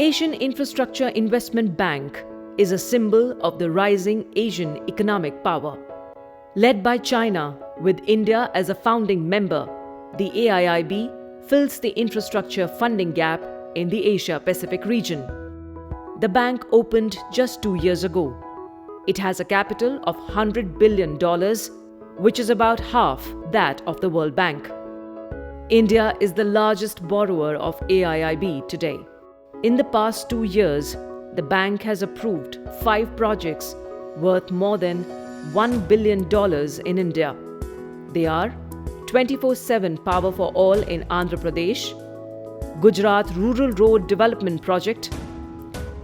Asian Infrastructure Investment Bank is a symbol of the rising Asian economic power. Led by China, with India as a founding member, the AIIB fills the infrastructure funding gap in the Asia-Pacific region. The bank opened just 2 years ago. It has a capital of $100 billion, which is about half that of the World Bank. India is the largest borrower of AIIB today. In the past 2 years, the bank has approved 5 projects worth more than $1 billion in India. They are 24/7 Power for All in Andhra Pradesh, Gujarat Rural Road Development Project,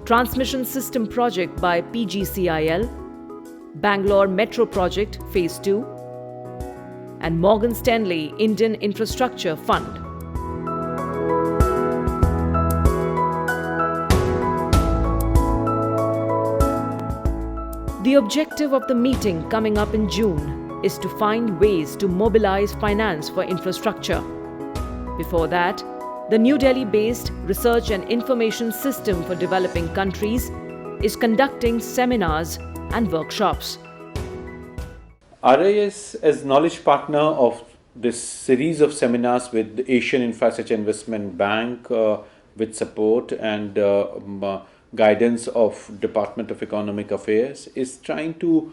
Transmission System Project by PGCIL, Bangalore Metro Project Phase 2, and Morgan Stanley Indian Infrastructure Fund. The objective of the meeting coming up in June is to find ways to mobilize finance for infrastructure. Before that, the New Delhi-based Research and Information System for Developing Countries is conducting seminars and workshops. RIS is knowledge partner of this series of seminars with the Asian Infrastructure Investment Bank with support and guidance of Department of Economic Affairs, is trying to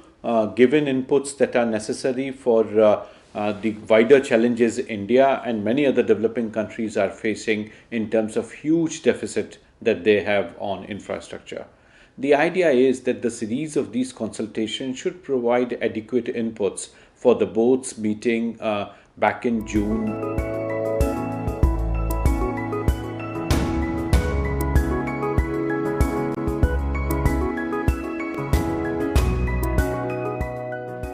give in inputs that are necessary for the wider challenges India and many other developing countries are facing in terms of huge deficit that they have on infrastructure. The idea is that the series of these consultations should provide adequate inputs for the board's meeting back in June.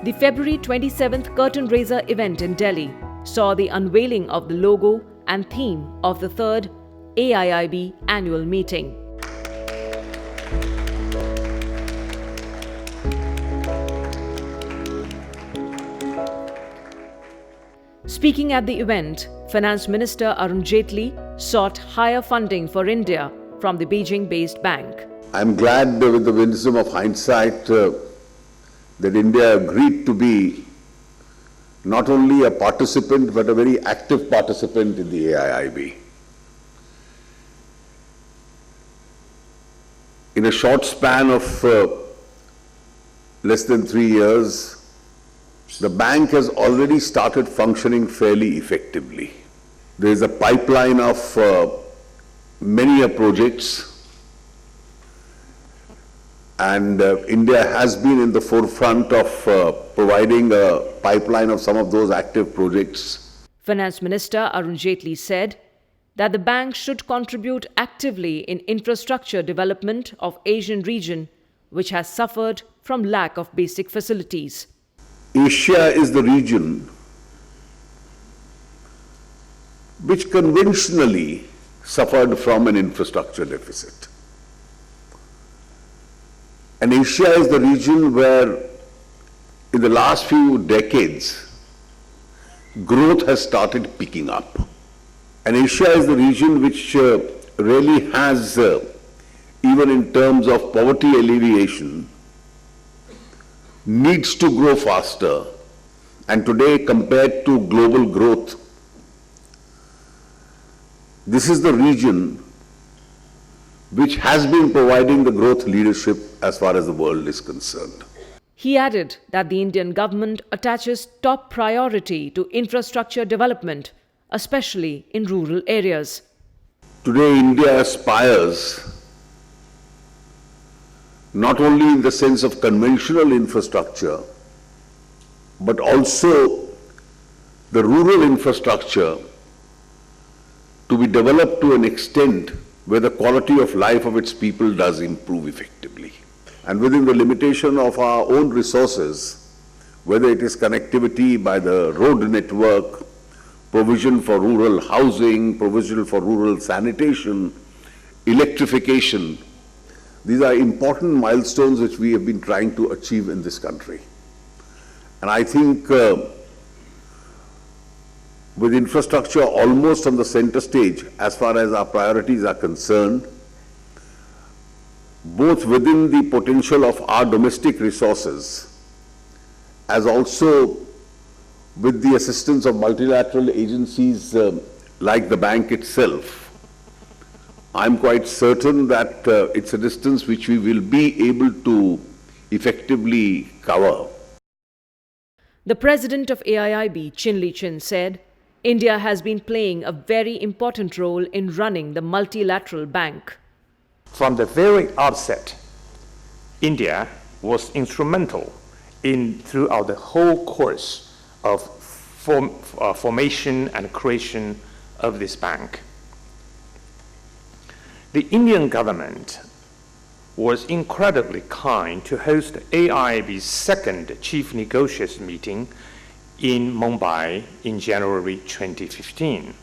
The February 27th curtain raiser event in Delhi saw the unveiling of the logo and theme of the 3rd AIIB annual meeting. Speaking at the event, Finance Minister Arun Jaitley sought higher funding for India from the Beijing-based bank. I'm glad with the wisdom of hindsight that India agreed to be not only a participant but a very active participant in the AIIB. In a short span of less than 3 years, the bank has already started functioning fairly effectively. There is a pipeline of many projects, and India has been in the forefront of providing a pipeline of some of those active projects. Finance Minister Arun Jaitley said that the bank should contribute actively in infrastructure development of Asian region, which has suffered from lack of basic facilities. Asia is the region which conventionally suffered from an infrastructure deficit. And Asia is the region where, in the last few decades, growth has started picking up. And Asia is the region which really has, even in terms of poverty alleviation, needs to grow faster. And today, compared to global growth, this is the region which has been providing the growth leadership as far as the world is concerned. He added that the Indian government attaches top priority to infrastructure development, especially in rural areas. Today, India aspires not only in the sense of conventional infrastructure, but also the rural infrastructure to be developed to an extent where the quality of life of its people does improve effectively. And within the limitation of our own resources, whether it is connectivity by the road network, provision for rural housing, provision for rural sanitation, electrification, these are important milestones which we have been trying to achieve in this country. And I think with infrastructure almost on the center stage as far as our priorities are concerned, both within the potential of our domestic resources, as also with the assistance of multilateral agencies like the bank itself. I'm quite certain that it's a distance which we will be able to effectively cover. The president of AIIB, Chinli Chin, said, India has been playing a very important role in running the multilateral bank. From the very outset, India was instrumental throughout the whole course of formation and creation of this bank. The Indian government was incredibly kind to host AIIB's second chief negotiators meeting in Mumbai in January 2015.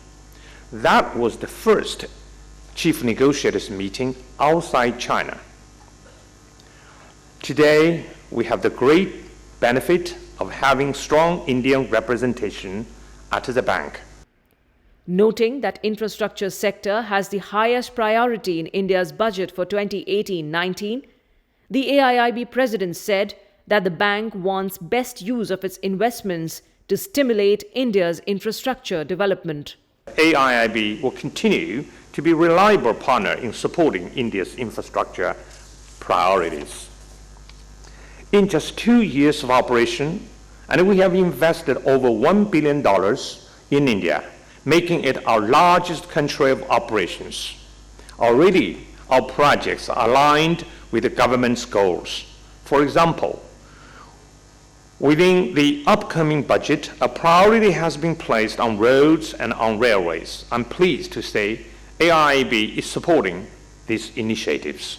That was the first chief negotiators meeting outside China. Today, we have the great benefit of having strong Indian representation at the bank. Noting that infrastructure sector has the highest priority in India's budget for 2018-19, the AIIB president said that the bank wants best use of its investments to stimulate India's infrastructure development. AIIB will continue to be a reliable partner in supporting India's infrastructure priorities. In just 2 years of operation, and we have invested over $1 billion in India, making it our largest country of operations. Already, our projects are aligned with the government's goals. For example, within the upcoming budget, a priority has been placed on roads and on railways. I'm pleased to say AIIB is supporting these initiatives.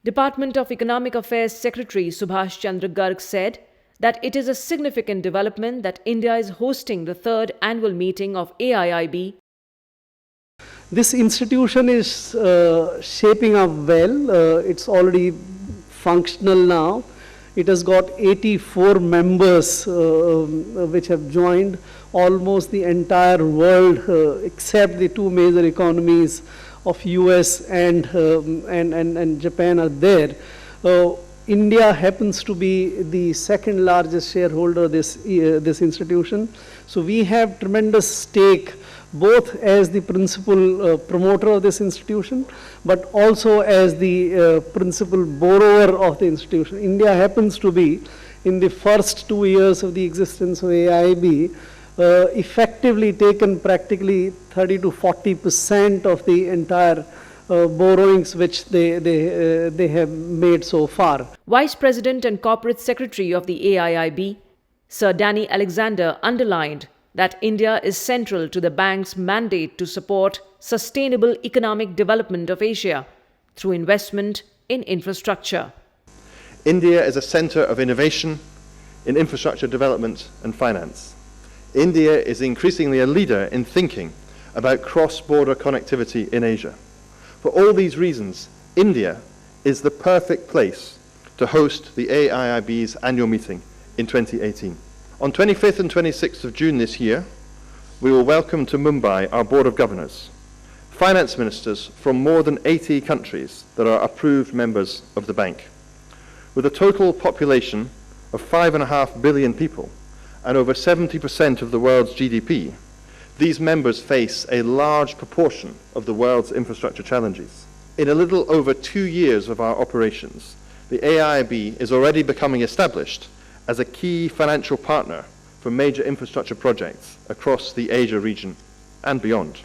Department of Economic Affairs Secretary Subhash Chandra Garg said that it is a significant development that India is hosting the third annual meeting of AIIB. This institution is shaping up well. It's already functional now. It has got 84 members which have joined. Almost the entire world, except the two major economies of US and Japan, are there. India happens to be the second largest shareholder of this institution. So we have tremendous stake, both as the principal promoter of this institution, but also as the principal borrower of the institution. India happens to be, in the first 2 years of the existence of AIIB, effectively taken practically 30 to 40% of the entire borrowings which they have made so far. Vice President and Corporate Secretary of the AIIB, Sir Danny Alexander, underlined that India is central to the bank's mandate to support sustainable economic development of Asia through investment in infrastructure. India is a center of innovation in infrastructure development and finance. India is increasingly a leader in thinking about cross-border connectivity in Asia. For all these reasons, India is the perfect place to host the AIIB's annual meeting in 2018. On 25th and 26th of June this year, we will welcome to Mumbai our Board of Governors, finance ministers from more than 80 countries that are approved members of the bank. With a total population of 5.5 billion people and over 70% of the world's GDP, these members face a large proportion of the world's infrastructure challenges. In a little over 2 years of our operations, the AIIB is already becoming established as a key financial partner for major infrastructure projects across the Asia region and beyond.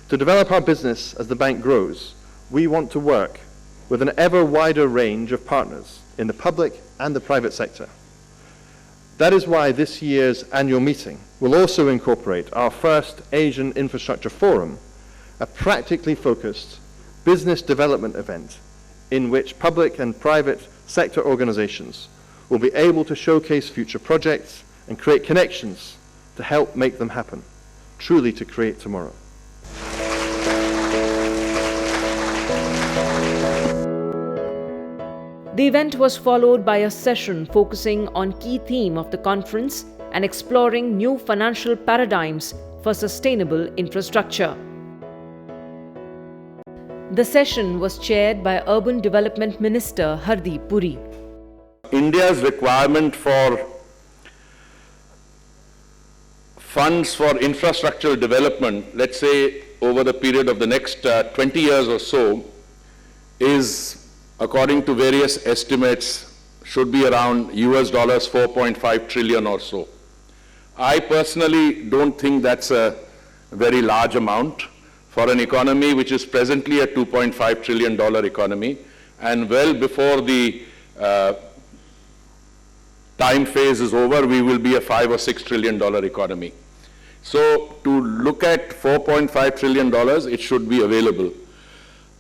To develop our business as the bank grows, we want to work with an ever wider range of partners in the public and the private sector. That is why this year's annual meeting will also incorporate our first Asian Infrastructure Forum, a practically focused business development event in which public and private sector organizations will be able to showcase future projects and create connections to help make them happen, truly to create tomorrow. The event was followed by a session focusing on key theme of the conference and exploring new financial paradigms for sustainable infrastructure. The session was chaired by Urban Development Minister Hardeep Puri. India's requirement for funds for infrastructural development, let's say over the period of the next 20 years or so, is, according to various estimates, should be around US dollars 4.5 trillion or so. I personally don't think that's a very large amount for an economy which is presently a $2.5 trillion economy, and well before the time phase is over, we will be a $5 or $6 trillion economy. So to look at $4.5 trillion, it should be available.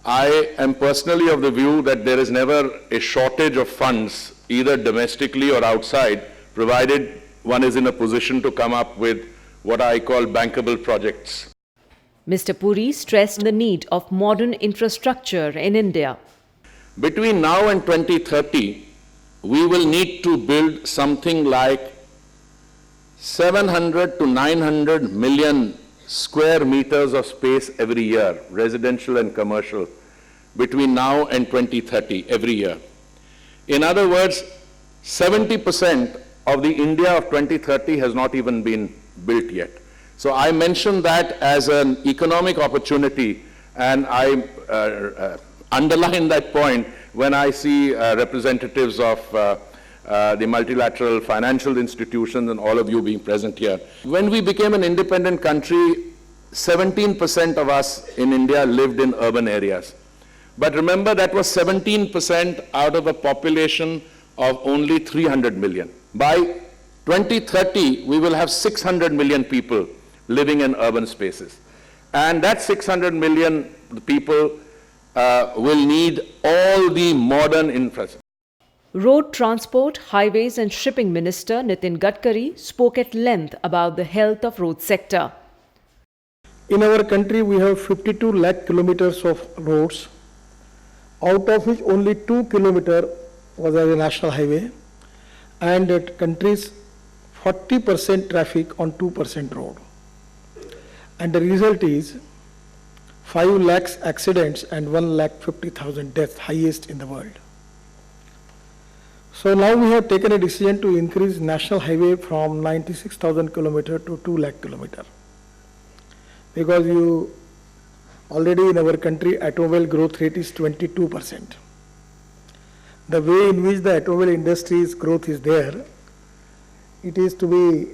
I am personally of the view that there is never a shortage of funds, either domestically or outside, provided one is in a position to come up with what I call bankable projects. Mr. Puri stressed the need of modern infrastructure in India. Between now and 2030, we will need to build something like 700 to 900 million square meters of space every year, residential and commercial, between now and 2030 every year. In other words, 70% of the India of 2030 has not even been built yet. So I mention that as an economic opportunity, and I underline that point when I see representatives of the multilateral financial institutions and all of you being present here. When we became an independent country, 17% of us in India lived in urban areas. But remember, that was 17% out of a population of only 300 million. By 2030, we will have 600 million people living in urban spaces. And that 600 million people will need all the modern infrastructure. Road Transport, Highways and Shipping Minister Nitin Gadkari spoke at length about the health of road sector. In our country, we have 52 lakh kilometers of roads, out of which only 2 kilometers was a national highway, and it countries 40% traffic on 2% road. And the result is 5 lakhs accidents and 1,50,000 deaths, highest in the world. So now we have taken a decision to increase national highway from 96,000 kilometers to 2 lakh kilometers. Because you already in our country automobile growth rate is 22%. The way in which the automobile industry's growth is there, it is to be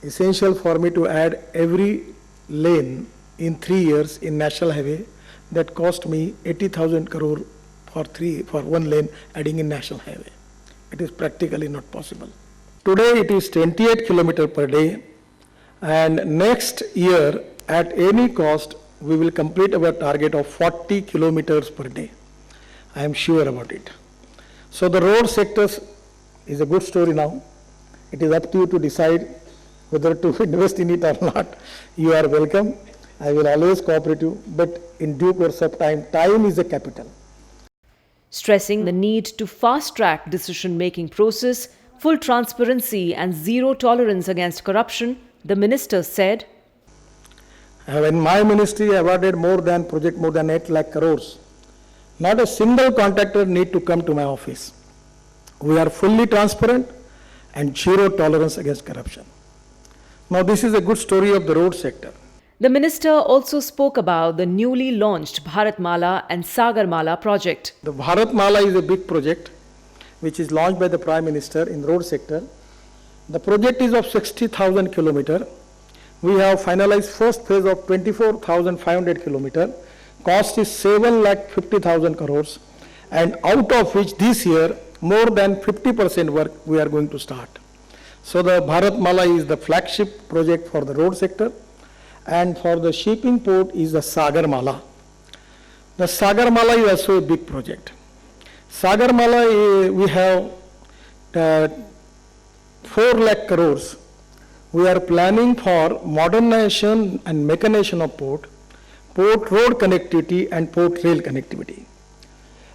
essential for me to add every lane in 3 years in national highway. That cost me 80,000 crore for one lane adding in national highway. It is practically not possible. Today it is 28 kilometers per day, and next year at any cost we will complete our target of 40 kilometers per day. I am sure about it. So the road sector is a good story now. It is up to you to decide whether to invest in it or not. You are welcome. I will always cooperate you, but in due course of time, time is a capital. Stressing the need to fast-track decision-making process, full transparency and zero tolerance against corruption, the minister said, When my ministry awarded more than 8 lakh crores, not a single contractor need to come to my office. We are fully transparent and zero tolerance against corruption. Now this is a good story of the road sector. The minister also spoke about the newly launched Bharatmala and Sagarmala project. The Bharatmala is a big project which is launched by the Prime Minister in road sector. The project is of 60,000 kilometers. We have finalized first phase of 24,500 kilometers. Cost is 7,50,000 crores, and out of which this year more than 50% work we are going to start. So the Bharatmala is the flagship project for the road sector, and for the shipping port is the Sagarmala. The Sagarmala is also a big project. Sagarmala, we have 4 lakh crores. We are planning for modernization and mechanization of port road connectivity and port rail connectivity.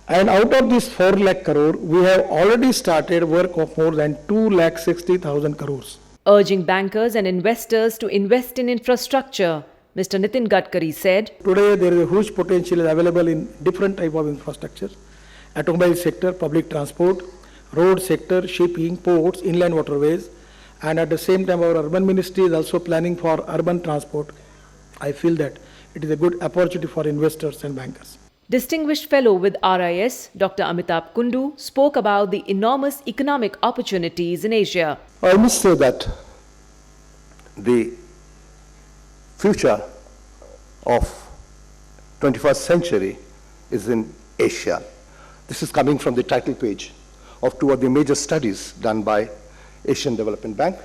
And out of this 4 lakh crore, we have already started work of more than 2,60,000 crores. Urging bankers and investors to invest in infrastructure, Mr. Nitin Gadkari said, Today there is a huge potential available in different type of infrastructure, automobile sector, public transport, road sector, shipping, ports, inland waterways, and at the same time our urban ministry is also planning for urban transport. I feel that it is a good opportunity for investors and bankers. Distinguished Fellow with RIS, Dr. Amitabh Kundu, spoke about the enormous economic opportunities in Asia. I must say that the future of 21st century is in Asia. This is coming from the title page of two of the major studies done by Asian Development Bank,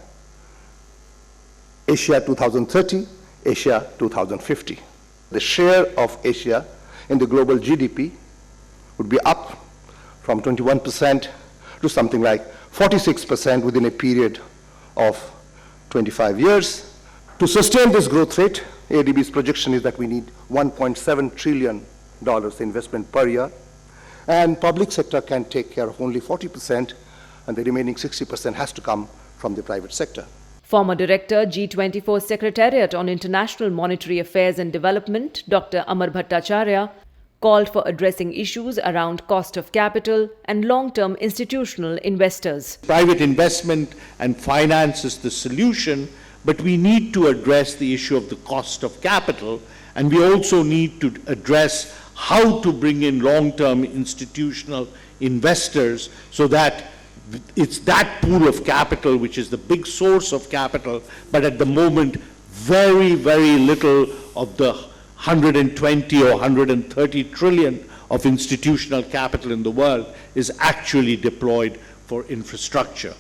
Asia 2030, Asia 2050. The share of Asia in the global GDP would be up from 21% to something like 46% within a period of 25 years. To sustain this growth rate, AIIB's projection is that we need $1.7 trillion investment per year, and public sector can take care of only 40%, and the remaining 60% has to come from the private sector. Former Director, G24 Secretariat on International Monetary Affairs and Development, Dr. Amar Bhattacharya, called for addressing issues around cost of capital and long-term institutional investors. Private investment and finance is the solution, but we need to address the issue of the cost of capital, and we also need to address how to bring in long-term institutional investors so that it's that pool of capital which is the big source of capital, but at the moment, very, very little of the 120 or 130 trillion of institutional capital in the world is actually deployed for infrastructure.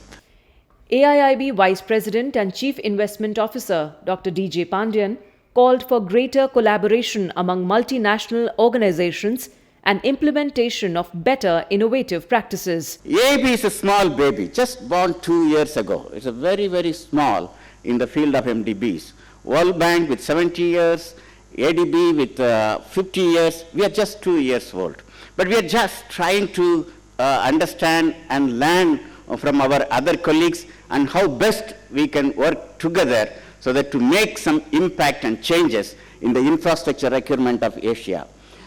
AIIB Vice President and Chief Investment Officer, Dr. DJ Pandian, called for greater collaboration among multinational organizations and implementation of better innovative practices. AIIB is a small baby, just born 2 years ago. It's a very, very small in the field of MDBs. World Bank with 70 years, AIIB with 50 years, we are just 2 years old. But we are just trying to understand and learn from our other colleagues and how best we can work together so that to make some impact and changes in the infrastructure requirement of Asia,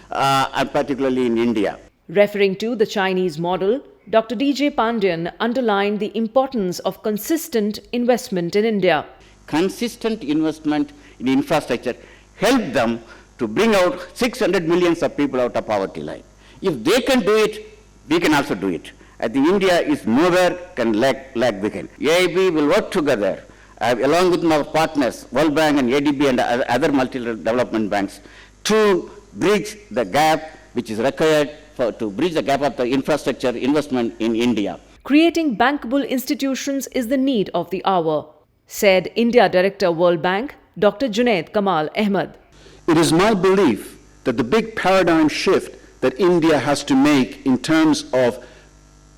and particularly in India. Referring to the Chinese model, Dr. DJ Pandian underlined the importance of consistent investment in India. Consistent investment in infrastructure help them to bring out 600 millions of people out of poverty line. If they can do it, we can also do it. I think India is nowhere can lag behind. AIIB will work together along with our partners, World Bank and AIIB and other multilateral development banks, to bridge the gap which is required to bridge the gap of the infrastructure investment in India. Creating bankable institutions is the need of the hour, said India Director World Bank, Dr. Junaid Kamal Ahmed. It is my belief that the big paradigm shift that India has to make in terms of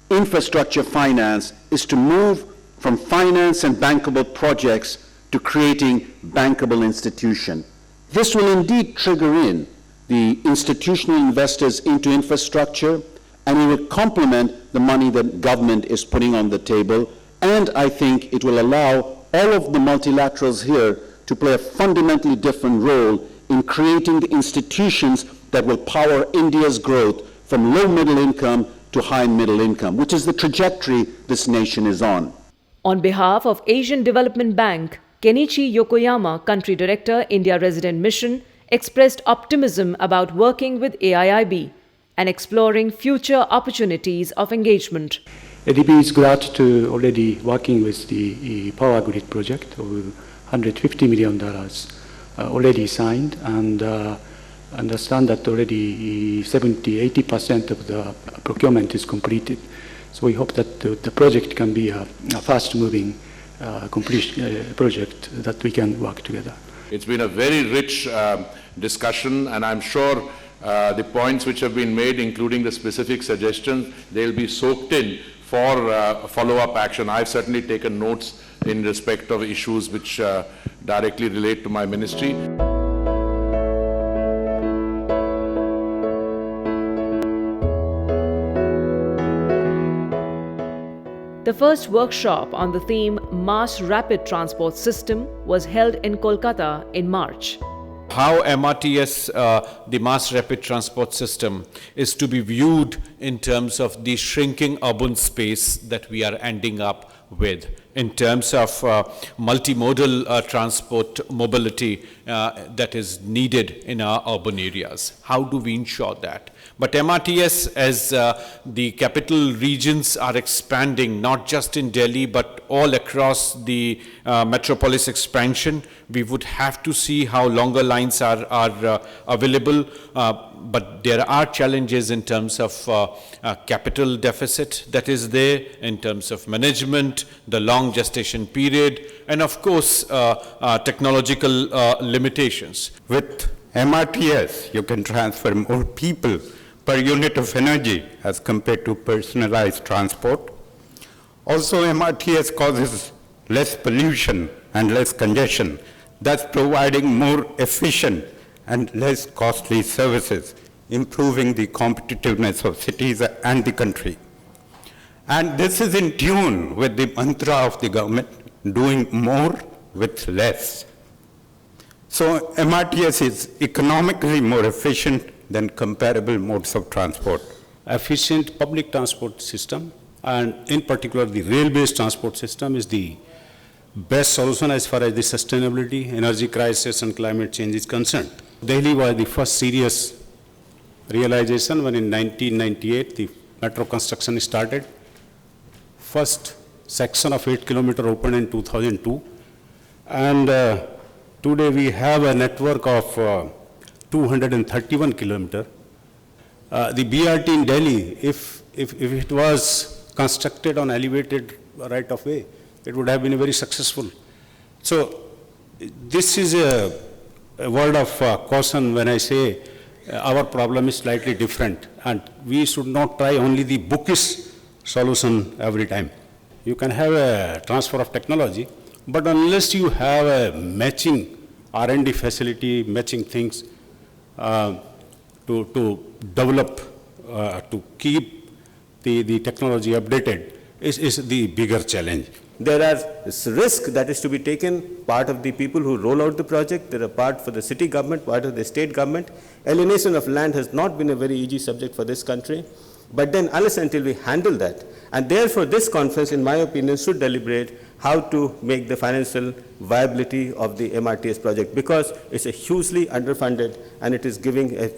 infrastructure finance is to move from finance and bankable projects to creating bankable institution. This will indeed trigger in the institutional investors into infrastructure, and it will complement the money that government is putting on the table, and I think it will allow all of the multilaterals here to play a fundamentally different role in creating the institutions that will power India's growth from low middle income to high middle income, which is the trajectory this nation is on. On behalf of Asian Development Bank, Kenichi Yokoyama, Country Director, India Resident Mission, expressed optimism about working with AIIB and exploring future opportunities of engagement. AIIB is glad to already working with the power grid project of $150 million already signed, and understand that already 70–80% of the procurement is completed. So we hope that the project can be a fast-moving project that we can work together. It's been a very rich discussion, and I'm sure the points which have been made, including the specific suggestions, they'll be soaked in for follow-up action. I've certainly taken notes in respect of issues which directly relate to my ministry. The first workshop on the theme Mass Rapid Transport System was held in Kolkata in March. How MRTS, the mass rapid transport system, is to be viewed in terms of the shrinking urban space that we are ending up with, in terms of multimodal transport mobility that is needed in our urban areas. How do we ensure that? But MRTS, as the capital regions are expanding, not just in Delhi, but all across the metropolis expansion, we would have to see how longer lines are available. But there are challenges in terms of capital deficit that is there, in terms of management, the long gestation period, and of course, technological limitations. With MRTS, you can transfer more people per unit of energy as compared to personalized transport. Also, MRTS causes less pollution and less congestion, thus providing more efficient and less costly services, improving the competitiveness of cities and the country. And this is in tune with the mantra of the government, doing more with less. So MRTS is economically more efficient than comparable modes of transport. Efficient public transport system, and in particular the rail-based transport system, is the best solution as far as the sustainability, energy crisis and climate change is concerned. Delhi was the first serious realization when in 1998 the metro construction started. First section of 8 kilometers opened in 2002, and today we have a network of 231 kilometers. The BRT in Delhi, if it was constructed on elevated right of way, it would have been very successful. So this is a word of caution when I say our problem is slightly different, and we should not try only the bookish solution every time. You can have a transfer of technology, but unless you have a matching R&D facility, matching things to develop, to keep the technology updated, is the bigger challenge. There are risk that is to be taken, part of the people who roll out the project, there are part for the city government, part of the state government. Alienation of land has not been a very easy subject for this country, but then unless until we handle that, and therefore this conference, in my opinion, should deliberate how to make the financial viability of the MRTS project, because it's a hugely underfunded and it is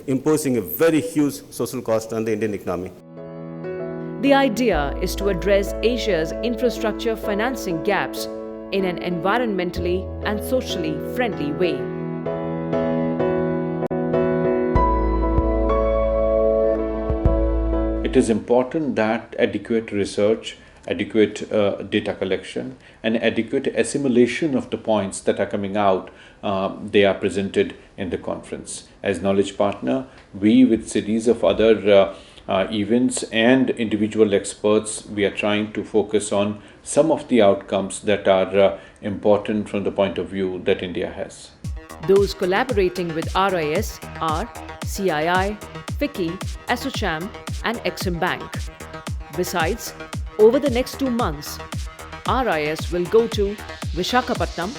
imposing a very huge social cost on the Indian economy. The idea is to address Asia's infrastructure financing gaps in an environmentally and socially friendly way. It is important that adequate research, adequate data collection, and adequate assimilation of the points that are coming out, they are presented in the conference. As knowledge partner, we, with series of other events and individual experts, we are trying to focus on some of the outcomes that are important from the point of view that India has. Those collaborating with RIS are CII, FICCI, ASSOCHAM and Exim Bank. Besides, over the next 2 months, RIS will go to Visakhapatnam,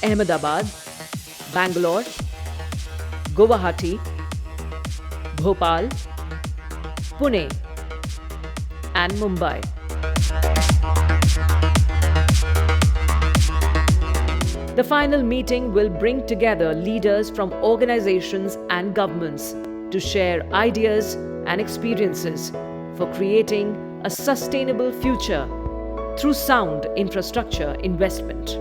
Ahmedabad, Bangalore, Guwahati, Bhopal, Pune and Mumbai. The final meeting will bring together leaders from organizations and governments to share ideas and experiences for creating a sustainable future through sound infrastructure investment.